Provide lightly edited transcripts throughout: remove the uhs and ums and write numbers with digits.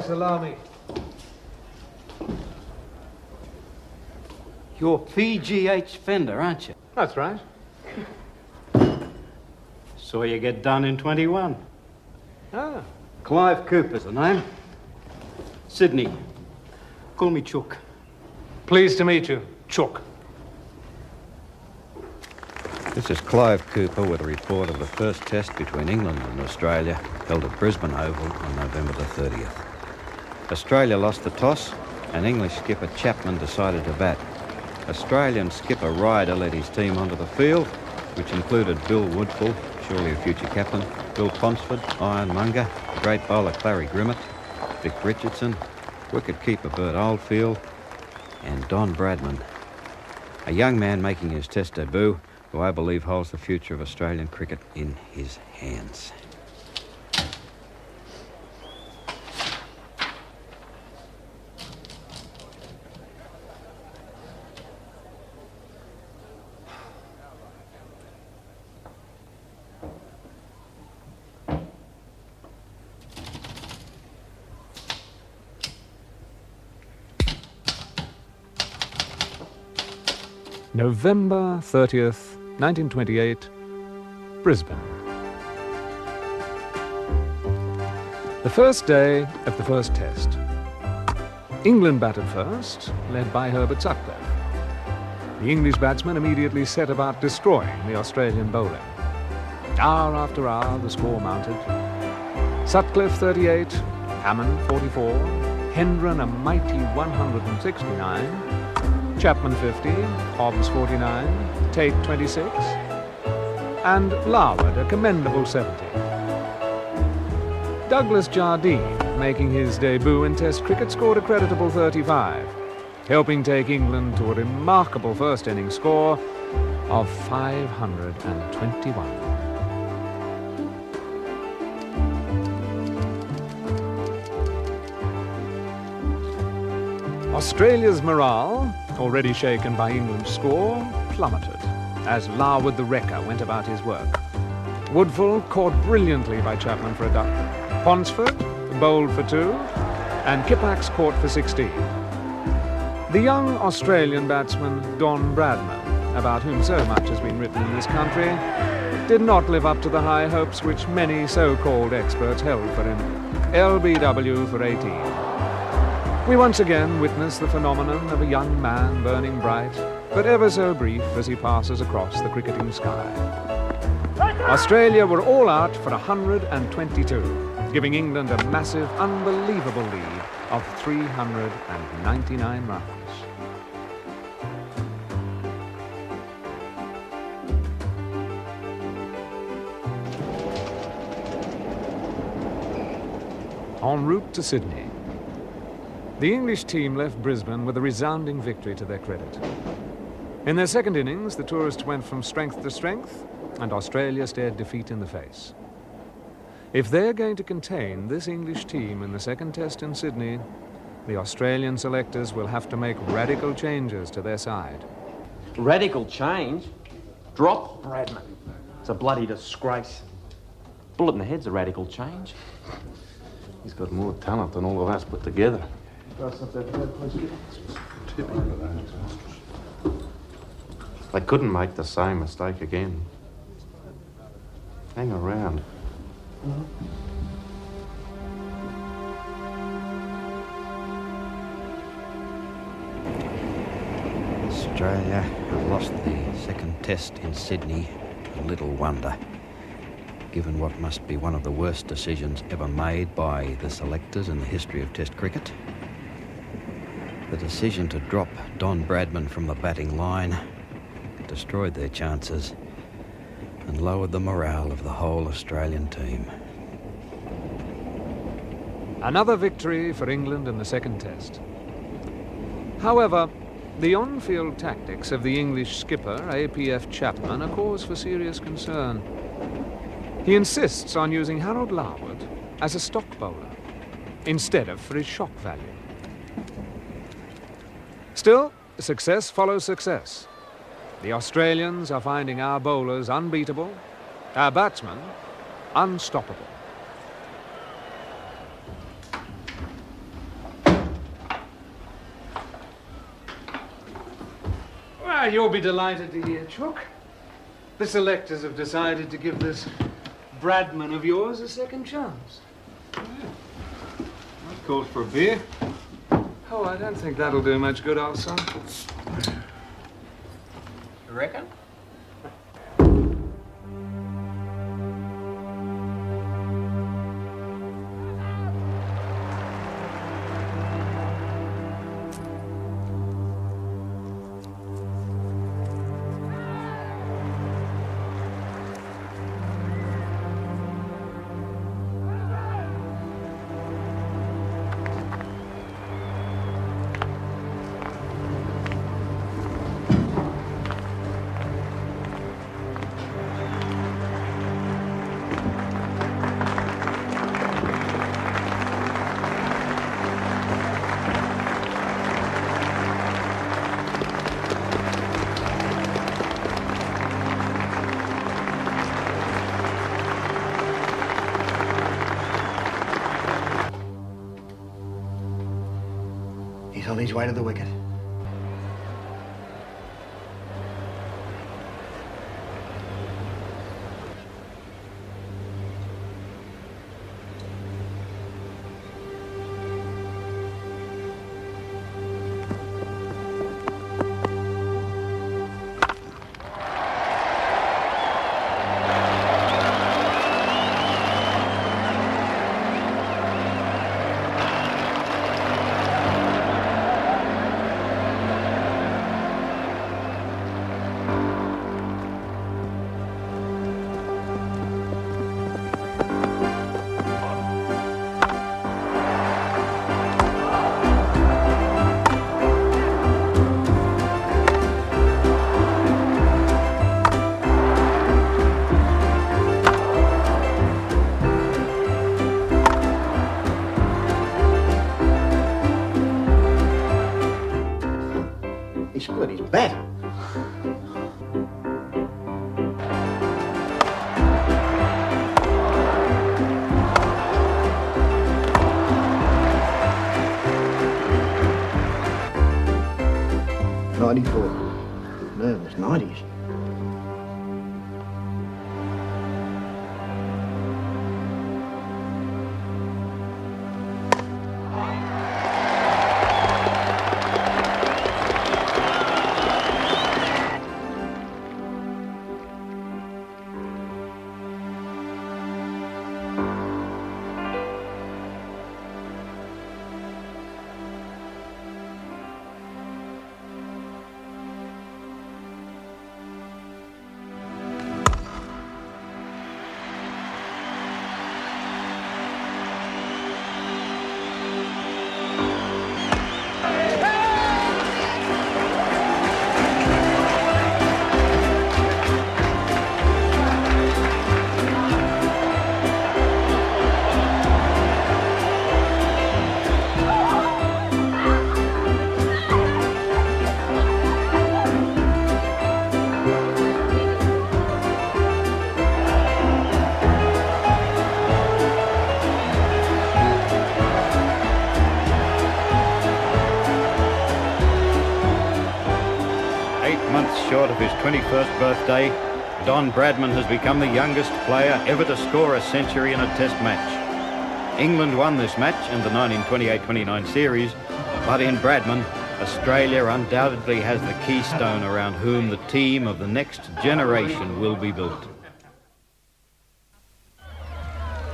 salami. You're PGH Fender, aren't you? That's right. Saw you get done in 21. Ah. Clive Cooper's the name. Sydney. Call me Chook. Pleased to meet you, Chook. This is Clive Cooper with a report of the first test between England and Australia, held at Brisbane Oval on November the 30th. Australia lost the toss, and English skipper Chapman decided to bat. Australian skipper Ryder led his team onto the field, which included Bill Woodfull, surely a future captain, Bill Ponsford, Ironmonger, the great bowler Clary Grimmett, Vic Richardson, wicket-keeper Bert Oldfield, and Don Bradman, a young man making his test debut, who I believe holds the future of Australian cricket in his hands. November 30th, 1928, Brisbane. The first day of the first test. England batted first, led by Herbert Sutcliffe. The English batsmen immediately set about destroying the Australian bowling. Hour after hour, the score mounted. Sutcliffe 38, Hammond 44, Hendren a mighty 169, Chapman 50, Hobbs 49, Tate 26, and Larwood a commendable 70. Douglas Jardine, making his debut in Test cricket, scored a creditable 35, helping take England to a remarkable first innings score of 521. Australia's morale, already shaken by England's score, plummeted as Larwood the wrecker went about his work. Woodfull caught brilliantly by Chapman for a duck. Ponsford bowled for 2, and Kippax caught for 16. The young Australian batsman Donald Bradman, about whom so much has been written in this country, did not live up to the high hopes which many so-called experts held for him. LBW for 18. We once again witness the phenomenon of a young man burning bright, but ever so brief as he passes across the cricketing sky. Australia were all out for 122, giving England a massive, unbelievable lead of 399 runs. En route to Sydney, the English team left Brisbane with a resounding victory to their credit. In their second innings, the tourists went from strength to strength, and Australia stared defeat in the face. If they're going to contain this English team in the second test in Sydney, the Australian selectors will have to make radical changes to their side. Radical change? Drop Bradman. It's a bloody disgrace. Bullet in the head's a radical change. He's got more talent than all of us put together. They couldn't make the same mistake again. Hang around. Australia have lost the second test in Sydney, and little wonder, given what must be one of the worst decisions ever made by the selectors in the history of Test cricket. The decision to drop Don Bradman from the batting line destroyed their chances and lowered the morale of the whole Australian team. Another victory for England in the second test. However, the on-field tactics of the English skipper, APF Chapman, are cause for serious concern. He insists on using Harold Larwood as a stock bowler instead of for his shock value. Still, success follows success. The Australians are finding our bowlers unbeatable, our batsmen unstoppable. Why, you'll be delighted to hear, Chook. The selectors have decided to give this Bradman of yours a second chance. That calls for a beer. Oh, I don't think that'll do much good, old son. You reckon? He's on his way to the wicket. He split his bat. '94. Nervous 90s. Short of his 21st birthday, Don Bradman has become the youngest player ever to score a century in a test match. England won this match in the 1928-29 series, but in Bradman, Australia undoubtedly has the keystone around whom the team of the next generation will be built.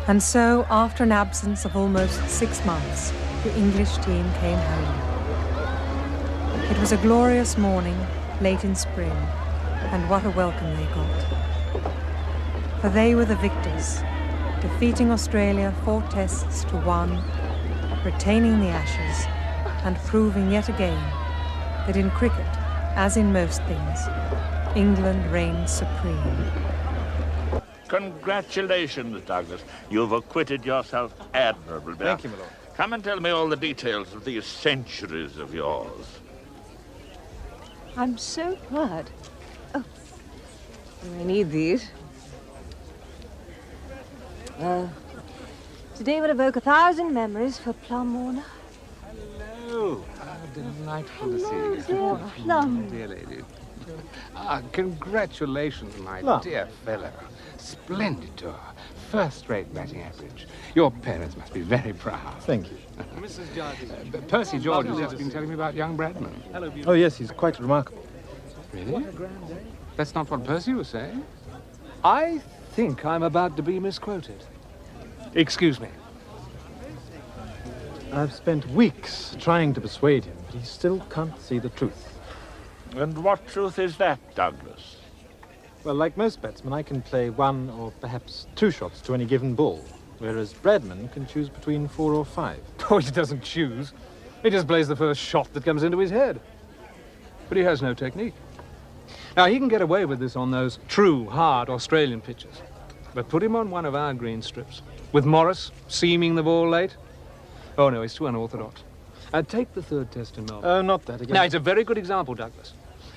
And so, after an absence of almost 6 months, the English team came home. It was a glorious morning, late in spring, and what a welcome they got. For they were the victors, defeating Australia 4 tests to 1, retaining the Ashes, and proving yet again that in cricket, as in most things, England reigns supreme. Congratulations, Douglas. You've acquitted yourself admirably. Thank you, my lord. Come and tell me all the details of these centuries of yours. I'm so glad. Oh, I need these. Today would evoke 1,000 memories for Plum Warner. Hello. How delightful to see you. Dear Plum. Dear lady. Congratulations, my Look. dear fellow. Splendid tour. First-rate batting average. Your parents must be very proud. Thank you. Mrs. Jardy. Percy George has just been telling me about young Bradman. Oh, yes, he's quite remarkable. Really? That's not what Percy was saying. I think I'm about to be misquoted. Excuse me. I've spent weeks trying to persuade him, but he still can't see the truth. And what truth is that, Douglas? Well, like most batsmen, I can play 1 or perhaps 2 shots to any given ball, whereas Bradman can choose between 4 or 5. Oh, he doesn't choose. He just plays the first shot that comes into his head. But he has no technique. Now, he can get away with this on those true, hard Australian pitches. But put him on one of our green strips, with Morris seaming the ball late. Oh, no, he's too unorthodox. Take the third test in Melbourne. Oh, not that again. Now, it's a very good example, Douglas.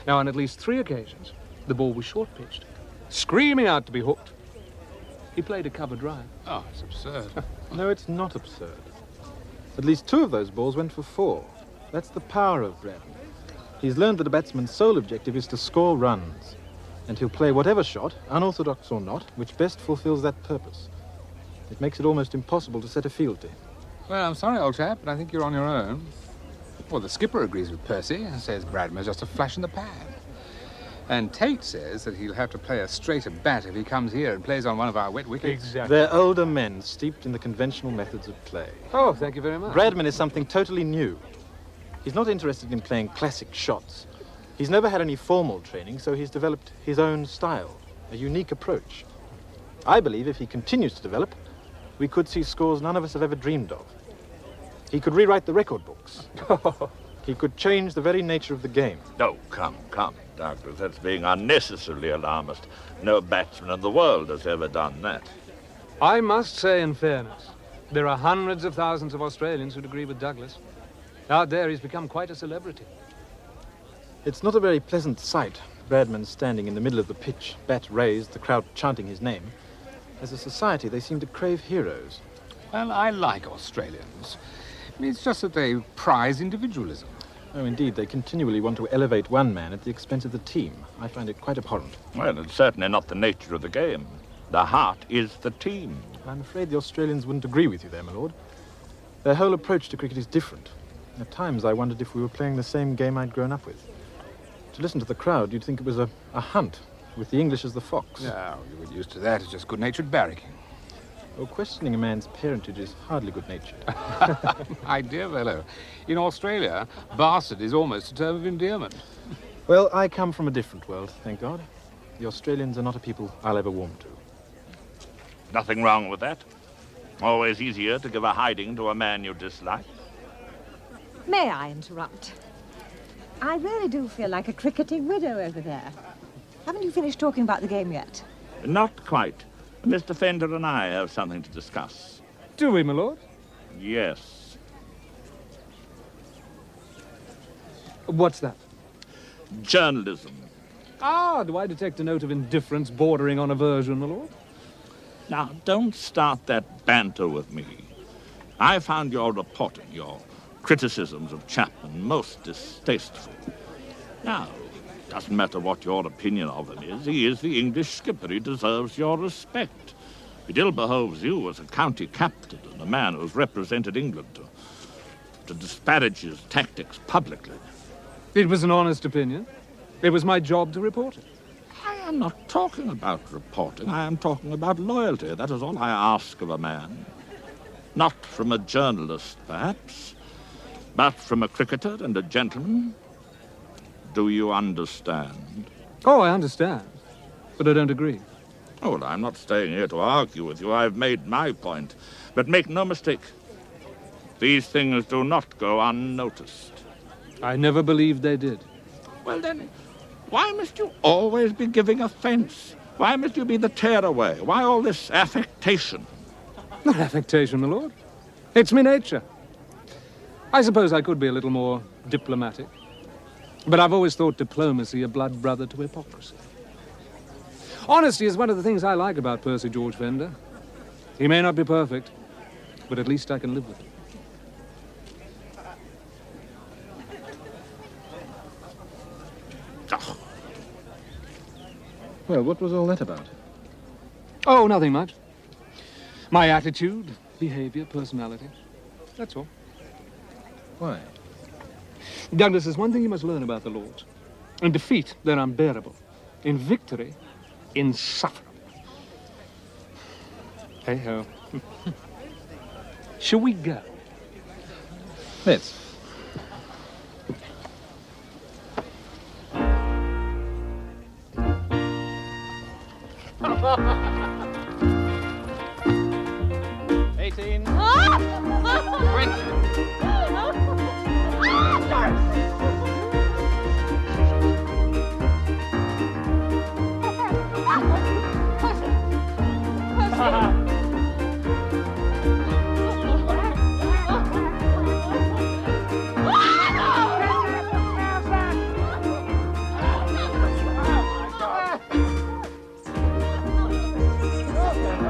Now, on at least 3 occasions, the ball was short-pitched, screaming out to be hooked. He played a cover drive. Oh, it's absurd. No, it's not absurd. At least 2 of those balls went for 4. That's the power of Bradman. He's learned that a batsman's sole objective is to score runs. And he'll play whatever shot, unorthodox or not, which best fulfills that purpose. It makes it almost impossible to set a field to him. Well, I'm sorry, old chap, but I think you're on your own. Well, the skipper agrees with Percy and says Bradman's just a flash in the pan. And Tate says that he'll have to play a straighter bat if he comes here and plays on one of our wet wickets. Exactly. They're older men, steeped in the conventional methods of play. Oh, thank you very much. Bradman is something totally new. He's not interested in playing classic shots. He's never had any formal training, so he's developed his own style, a unique approach. I believe if he continues to develop, we could see scores none of us have ever dreamed of. He could rewrite the record books. He could change the very nature of the game. Oh, come, Douglas. That's being unnecessarily alarmist. No batsman in the world has ever done that. I must say, in fairness, there are hundreds of thousands of Australians who'd agree with Douglas. Out there, he's become quite a celebrity. It's not a very pleasant sight, Bradman standing in the middle of the pitch, bat raised, the crowd chanting his name. As a society, they seem to crave heroes. Well, I like Australians. It's just that they prize individualism. Oh, indeed, they continually want to elevate one man at the expense of the team. I find it quite abhorrent. Well, it's certainly not the nature of the game. The heart is the team. I'm afraid the Australians wouldn't agree with you there, my lord. Their whole approach to cricket is different. At times, I wondered if we were playing the same game I'd grown up with. To listen to the crowd, you'd think it was a hunt, with the English as the fox. No, you were used to that. It's just good-natured barracking. Oh, questioning a man's parentage is hardly good-natured. My dear fellow, in Australia, bastard is almost a term of endearment. Well, I come from a different world, thank God. The Australians are not a people I'll ever warm to. Nothing wrong with that. Always easier to give a hiding to a man you dislike. May I interrupt? I really do feel like a cricketing widow over there. Haven't you finished talking about the game yet? Not quite. Mr. Fender and I have something to discuss. Do we, my lord? Yes. What's that? Journalism. Ah, do I detect a note of indifference bordering on aversion, my lord? Now, don't start that banter with me. I found your reporting, your criticisms of Chapman, most distasteful. Now, doesn't matter what your opinion of him is. He is the English skipper. He deserves your respect. It ill behoves you as a county captain and a man who's represented England to disparage his tactics publicly. It was an honest opinion. It was my job to report it. I am not talking about reporting. I am talking about loyalty. That is all I ask of a man. Not from a journalist, perhaps, but from a cricketer and a gentleman. Do you understand? Oh, I understand, but I don't agree. Oh, well, I'm not staying here to argue with you. I've made my point. But make no mistake, these things do not go unnoticed. I never believed they did. Well, then, why must you always be giving offense? Why must you be the tearaway? Why all this affectation? Not affectation, my lord. It's me nature. I suppose I could be a little more diplomatic. But I've always thought diplomacy a blood brother to hypocrisy. Honesty is one of the things I like about Percy George Fender. He may not be perfect, but at least I can live with him. Oh, Well, what was all that about? Oh, nothing much. My attitude, behavior, personality. That's all. Why? Douglas, there's one thing you must learn about the Lords. In defeat, they're unbearable. In victory, insufferable. Hey-ho. Shall we go? Let's.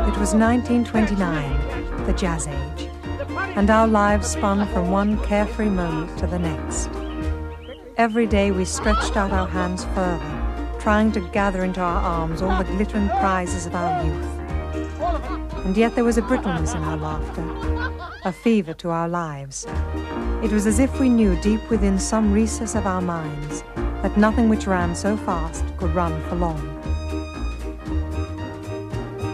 It was 1929, the Jazz Age, and our lives spun from one carefree moment to the next. Every day we stretched out our hands further, trying to gather into our arms all the glittering prizes of our youth. And yet there was a brittleness in our laughter, a fever to our lives. It was as if we knew deep within some recess of our minds that nothing which ran so fast could run for long.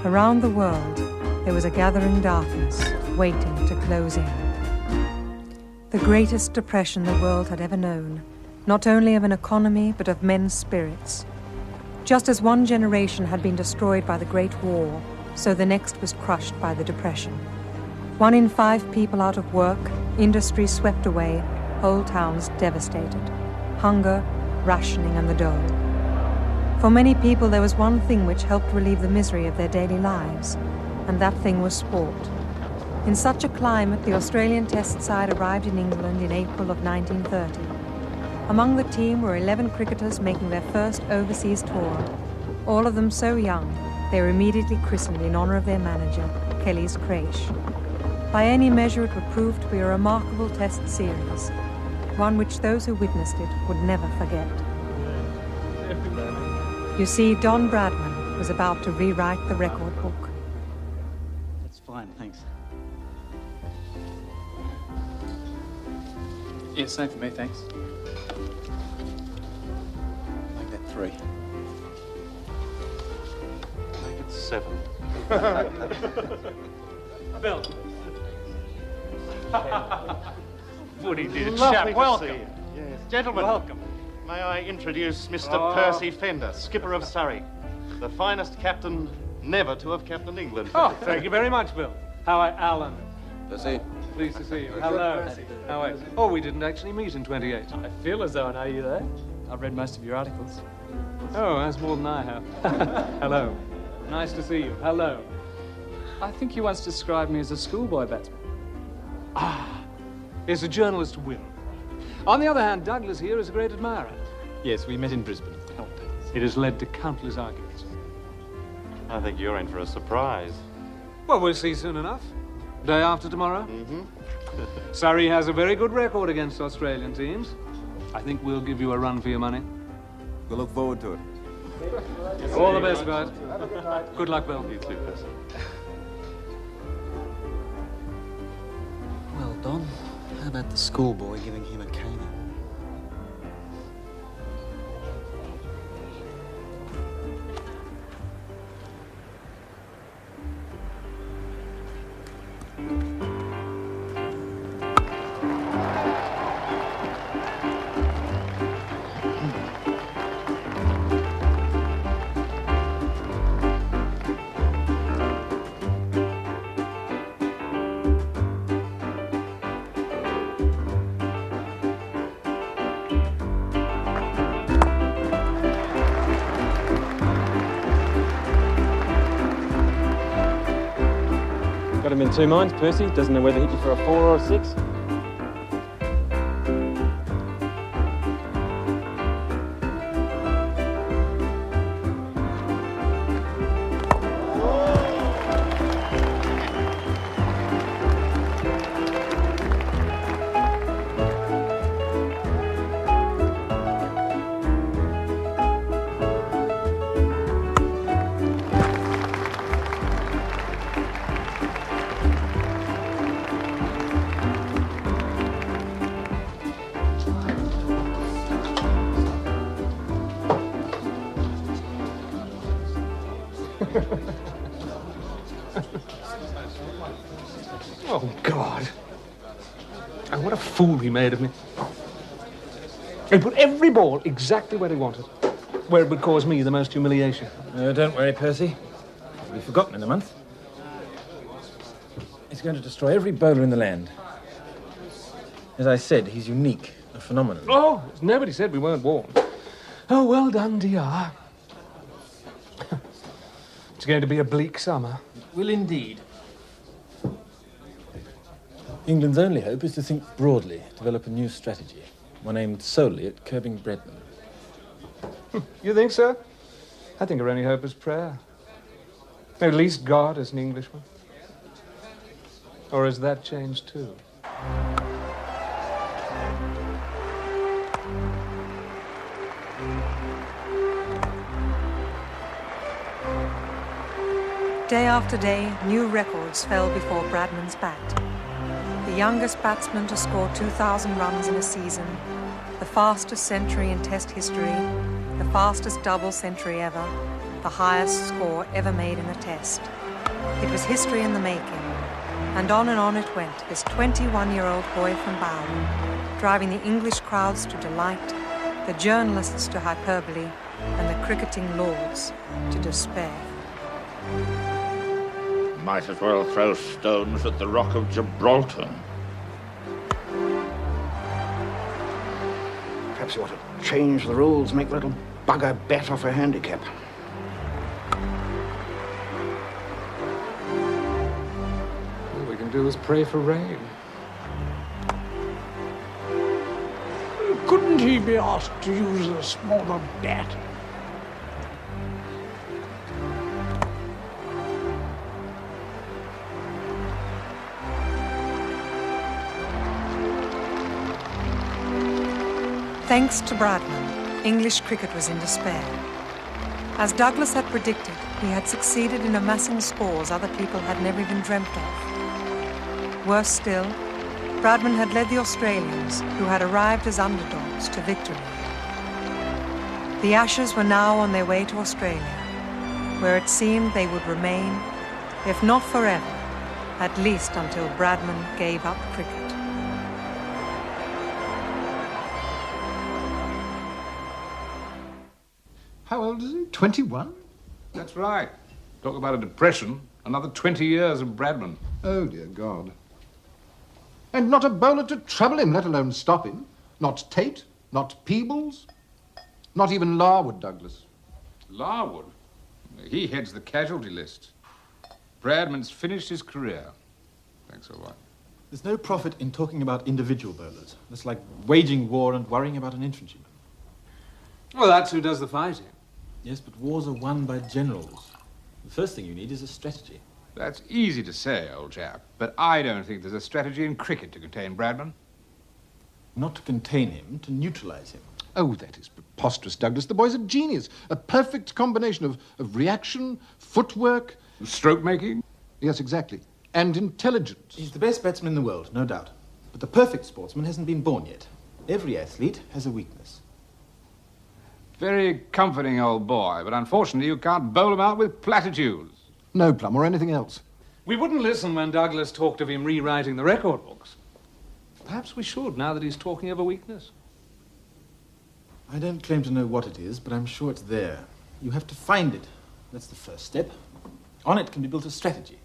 Around the world, there was a gathering darkness, waiting to close in. The greatest depression the world had ever known, not only of an economy, but of men's spirits. Just as one generation had been destroyed by the Great War, so the next was crushed by the Depression. 1 in 5 people out of work, industry swept away, whole towns devastated. Hunger, rationing, and the dole. For many people, there was one thing which helped relieve the misery of their daily lives, and that thing was sport. In such a climate, the Australian Test side arrived in England in April of 1930. Among the team were 11 cricketers making their first overseas tour, all of them so young they were immediately christened in honour of their manager, Kelly's Crash. By any measure, it would prove to be a remarkable Test series, one which those who witnessed it would never forget. You see, Don Bradman was about to rewrite the record book. That's fine, thanks. Yeah, same for me, thanks. Make that 3. Make it 7. Bill. Woody did. Lovely Chap, to welcome. see you. Yes. Gentlemen, Welcome. may I introduce Mr. Percy Fender, skipper of Surrey, the finest captain never to have captained England. Oh, thank you very much, Bill. How are Alan? Percy. Pleased to see you. Hello. How are you? Oh, we didn't actually meet in 28. I feel as though I know you, though. I've read most of your articles. Oh, that's more than I have. Hello. Nice to see you. Hello. I think you once described me as a schoolboy batsman. Ah, it's a journalist's whim. On the other hand, Douglas here is a great admirer. Yes, we met in Brisbane. It has led to countless arguments. I think you're in for a surprise. Well, we'll see soon enough. Day after tomorrow. Mm-hmm. Surrey has a very good record against Australian teams. I think we'll give you a run for your money. We'll look forward to it. All the best, guys. Good luck, Bill. You too, Percy. Well, Don, how about the schoolboy giving him a caning? Got him in 2 minds, Percy. Doesn't know whether to hit you for a 4 or a 6. Oh, God. Oh, what a fool he made of me. He put every ball exactly where he wanted, where it would cause me the most humiliation. Don't worry, Percy. It'll be forgotten in a month. It's going to destroy every bowler in the land. As I said, he's unique, a phenomenon. Oh, nobody said we weren't warned. Oh, well done, DR. It's going to be a bleak summer. It will indeed. England's only hope is to think broadly, develop a new strategy, one aimed solely at curbing Bradman. You think so? I think our only hope is prayer. At least God is an Englishman. Or has that changed too? Day after day, new records fell before Bradman's bat. The youngest batsman to score 2,000 runs in a season, the fastest century in Test history, the fastest double century ever, the highest score ever made in a Test. It was history in the making, and on it went, this 21-year-old boy from Bowen, driving the English crowds to delight, the journalists to hyperbole, and the cricketing lords to despair. Might as well throw stones at the Rock of Gibraltar. Perhaps you ought to change the rules, make the little bugger bet off a handicap. All we can do is pray for rain. Couldn't he be asked to use a smaller bat? Thanks to Bradman, English cricket was in despair. As Douglas had predicted, he had succeeded in amassing scores other people had never even dreamt of. Worse still, Bradman had led the Australians, who had arrived as underdogs, to victory. The Ashes were now on their way to Australia, where it seemed they would remain, if not forever, at least until Bradman gave up cricket. How old is he? 21? That's right. Talk about a depression. Another 20 years of Bradman. Oh, dear God. And not a bowler to trouble him, let alone stop him. Not Tate, not Peebles, not even Larwood, Douglas. Larwood? He heads the casualty list. Bradman's finished his career. Thanks a lot. There's no profit in talking about individual bowlers. It's like waging war and worrying about an infantryman. Well, that's who does the fighting. Yes, but wars are won by generals. The first thing you need is a strategy. That's easy to say, old chap, but I don't think there's a strategy in cricket to contain Bradman. Not to contain him, to neutralize him. Oh, that is preposterous, Douglas. The boy's a genius. A perfect combination of reaction, footwork... Stroke making? Yes, exactly. And intelligence. He's the best batsman in the world, no doubt. But the perfect sportsman hasn't been born yet. Every athlete has a weakness. Very comforting, old boy, but unfortunately you can't bowl him out with platitudes. No plum or anything else. We wouldn't listen when Douglas talked of him rewriting the record books. Perhaps we should, now that he's talking of a weakness. I don't claim to know what it is, but I'm sure it's there. You have to find it. That's the first step. On it can be built a strategy.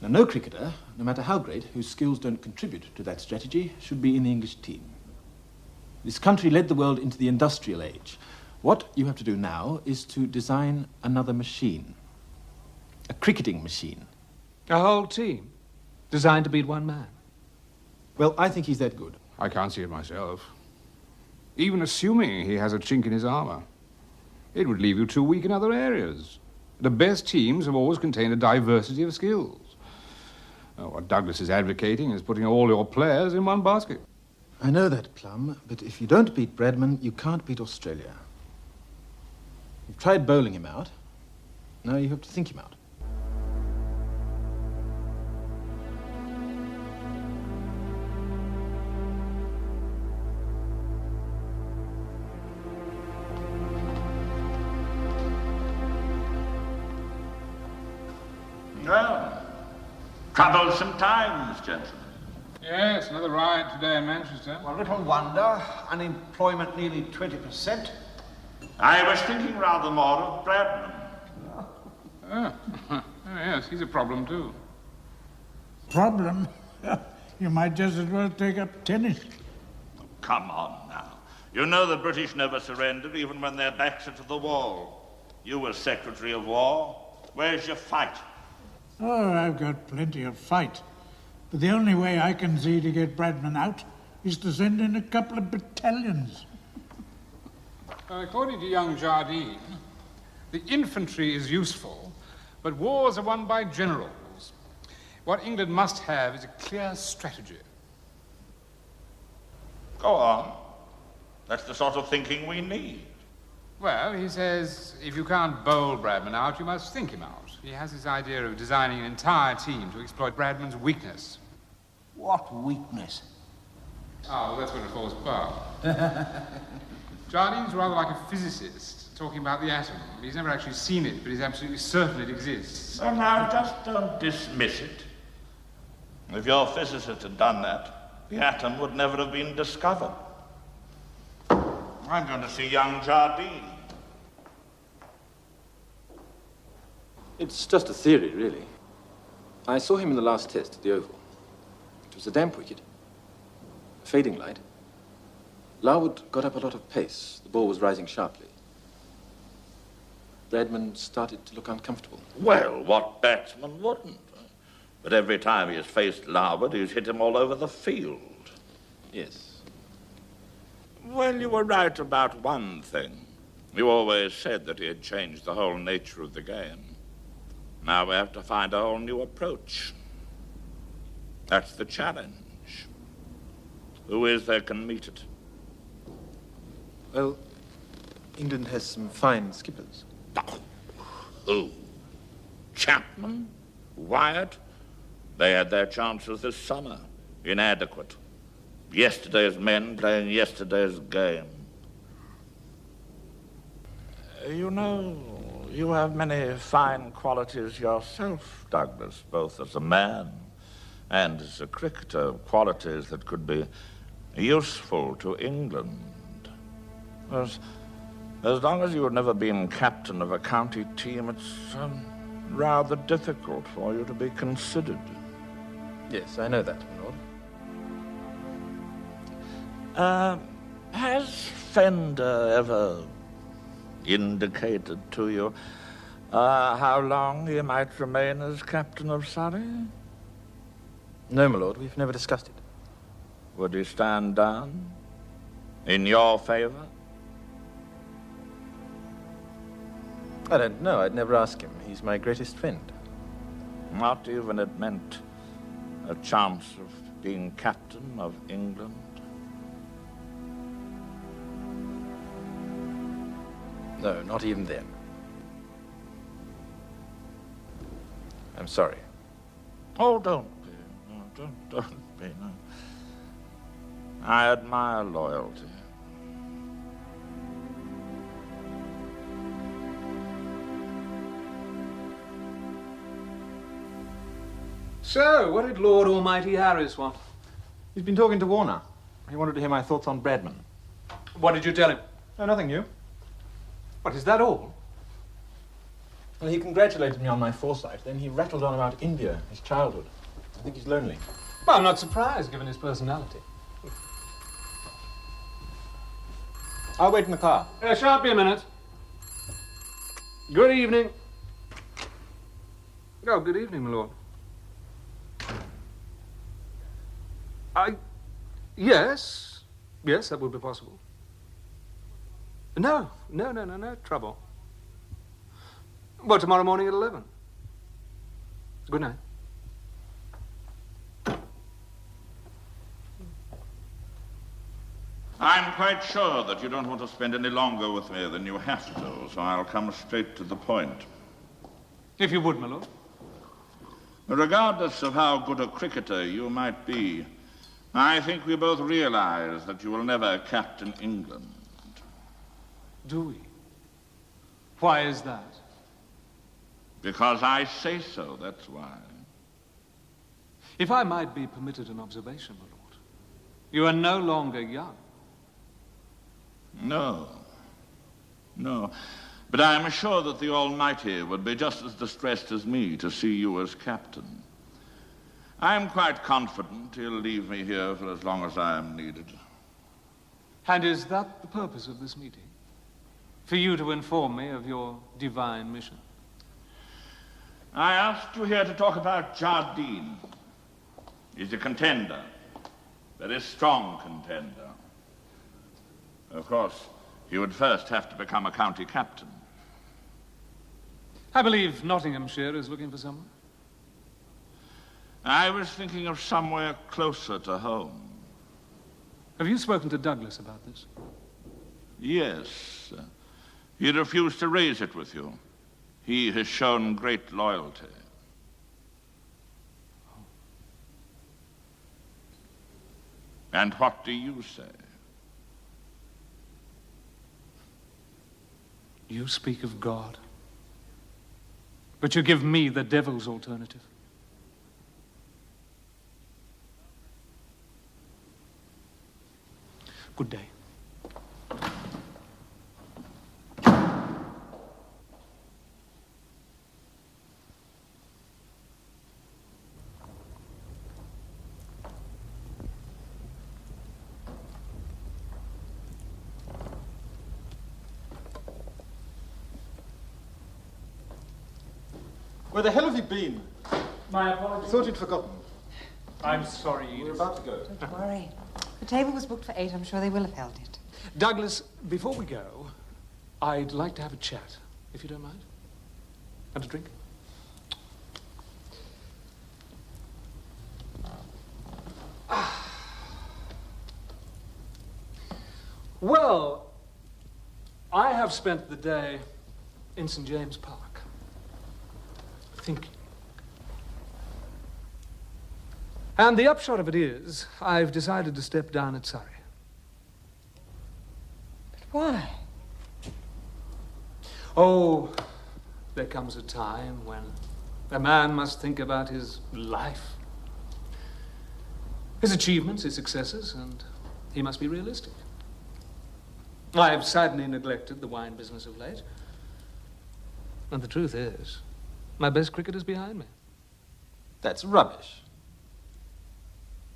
Now, no cricketer, no matter how great, whose skills don't contribute to that strategy, should be in the English team. This country led the world into the industrial age. What you have to do now is to design another machine. A cricketing machine. A whole team? Designed to beat one man? Well, I think he's that good. I can't see it myself. Even assuming he has a chink in his armour. It would leave you too weak in other areas. The best teams have always contained a diversity of skills. What Douglas is advocating is putting all your players in one basket. I know that, Plum, but if you don't beat Bradman, you can't beat Australia. You've tried bowling him out. Now you have to think him out. Troublesome times, gentlemen. Yes, another riot today in Manchester. Well, little wonder. Unemployment nearly 20%. I was thinking rather more of Bradman. Oh, yes, he's a problem too. Problem? You might just as well take up tennis. Come on now. You know the British never surrendered, even when their backs are to the wall. You were Secretary of War. Where's your fight? Oh, I've got plenty of fight. But the only way I can see to get Bradman out is to send in a couple of battalions. According to young Jardine, the infantry is useful, but wars are won by generals. What England must have is a clear strategy. Go on. That's the sort of thinking we need. Well, he says, if you can't bowl Bradman out, you must think him out. He has this idea of designing an entire team to exploit Bradman's weakness. What weakness? Oh, well, that's what it falls apart. Jardine's rather like a physicist, talking about the atom. He's never actually seen it, but he's absolutely certain it exists. So now, just don't dismiss it. If your physicist had done that, the atom would never have been discovered. I'm going to see young Jardine. It's just a theory, really. I saw him in the last test at the Oval. It was a damp wicket, a fading light. Larwood got up a lot of pace. The ball was rising sharply. Bradman started to look uncomfortable. Well, what batsman wouldn't? But every time he has faced Larwood, he's hit him all over the field. Yes. Well, you were right about one thing. You always said that he had changed the whole nature of the game. Now we have to find a whole new approach. That's the challenge. Who is there can meet it? Well, England has some fine skippers. Who? Chapman? Wyatt? They had their chances this summer. Inadequate. Yesterday's men playing yesterday's game. You know, you have many fine qualities yourself, Douglas, both as a man and as a cricketer, qualities that could be useful to England. As long as you have never been captain of a county team, it's rather difficult for you to be considered. Yes, I know that, my lord. Has Fender ever indicated to you how long he might remain as captain of Surrey? No, my lord, we've never discussed it. Would he stand down? In your favor? I don't know. I'd never ask him. He's my greatest friend. Not even it meant a chance of being captain of England? No, not even then. I'm sorry. Oh, don't be. No, don't be, no. I admire loyalty. So, what did Lord Almighty Harris want? He's been talking to Warner. He wanted to hear my thoughts on Bradman. What did you tell him? No, nothing new. What, is that all? Well, he congratulated me on my foresight. Then he rattled on about India, his childhood. I think he's lonely. Well, I'm not surprised, given his personality. I'll wait in the car. Shan't be a minute. Good evening. Oh, good evening, my lord. Yes, that would be possible. No trouble. Well, tomorrow morning at 11. Good night. I'm quite sure that you don't want to spend any longer with me than you have to, so I'll come straight to the point. If you would, my lord. Regardless of how good a cricketer you might be, I think we both realize that you will never captain England. Do we? Why is that? Because I say so, that's why. If I might be permitted an observation, my lord, you are no longer young. No. No. But I am sure that the Almighty would be just as distressed as me to see you as captain. I am quite confident he'll leave me here for as long as I am needed. And is that the purpose of this meeting? For you to inform me of your divine mission? I asked you here to talk about Jardine. He's a contender. Very strong contender. Of course, he would first have to become a county captain. I believe Nottinghamshire is looking for someone. I was thinking of somewhere closer to home. Have you spoken to Douglas about this? Yes. He refused to raise it with you. He has shown great loyalty. And what do you say? You speak of God, but you give me the devil's alternative. Good day. Where the hell have you been? My apologies. Thought you'd forgotten. I'm sorry, Edith. We're about to go. Don't worry. The table was booked for 8. I'm sure they will have held it. Douglas, before we go, I'd like to have a chat, if you don't mind. And a drink? Well, I have spent the day in St. James Park, thinking. And the upshot of it is, I've decided to step down at Surrey. But why? Oh, there comes a time when a man must think about his life, his achievements, his successes, and he must be realistic. I have sadly neglected the wine business of late. And the truth is, my best cricket is behind me. That's rubbish.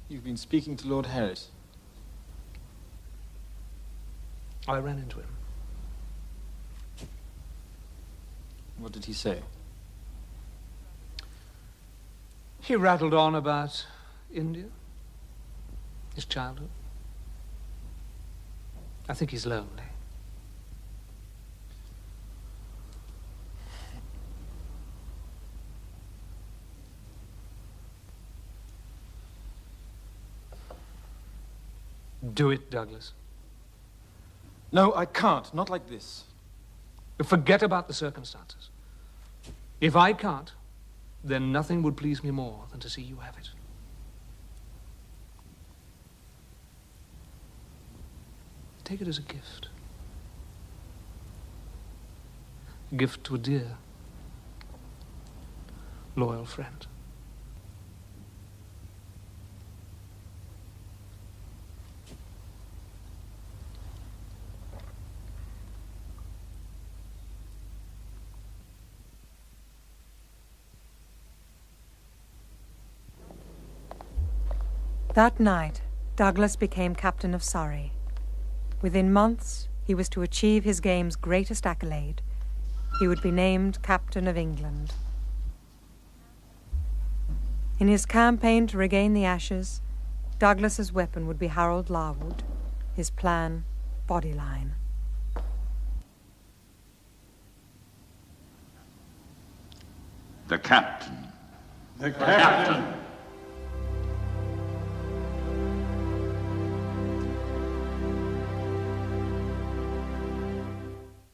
You've been speaking to Lord Harris. I ran into him. What did he say? He rattled on about India, his childhood. I think he's lonely. Do it, Douglas. No, I can't. Not like this. Forget about the circumstances. If I can't, then nothing would please me more than to see you have it. Take it as a gift. A gift to a dear, loyal friend. That night, Douglas became captain of Surrey. Within months, he was to achieve his game's greatest accolade. He would be named captain of England. In his campaign to regain the Ashes, Douglas's weapon would be Harold Larwood, his plan, Bodyline. The captain. The captain.